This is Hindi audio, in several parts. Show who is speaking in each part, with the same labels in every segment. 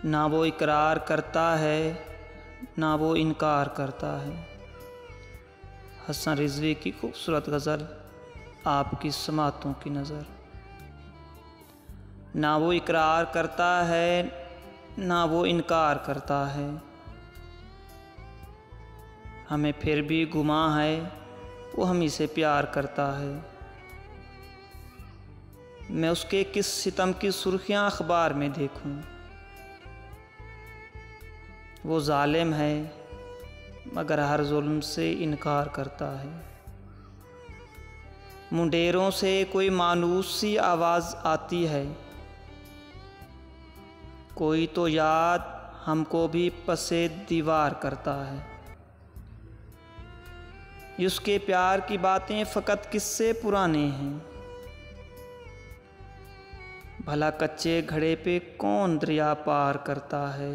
Speaker 1: ना वो इकरार करता है ना वो इनकार करता है। हसन रिजवी की खूबसूरत गज़ल आपकी समातों की नज़र। ना वो इकरार करता है ना वो इनकार करता है, हमें फिर भी गुमा है वो हम से प्यार करता है। मैं उसके किस सितम की सुर्खियाँ अखबार में देखूं, वो जालिम है मगर हर जुल्म से इनकार करता है। मुंडेरों से कोई मानूस सी आवाज़ आती है, कोई तो याद हमको भी पसे दीवार करता है। उसके प्यार की बातें फ़कत किस्से पुराने हैं, भला कच्चे घड़े पे कौन दरिया पार करता है।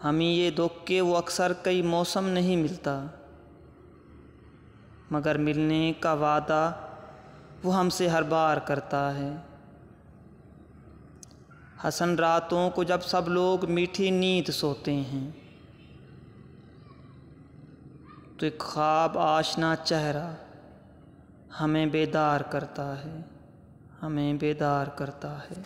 Speaker 1: हमें ये दुख के वो अक्सर कई मौसम नहीं मिलता, मगर मिलने का वादा वो हमसे हर बार करता है। हसन रातों को जब सब लोग मीठी नींद सोते हैं, तो एक ख्वाब आशना चेहरा हमें बेदार करता है, हमें बेदार करता है।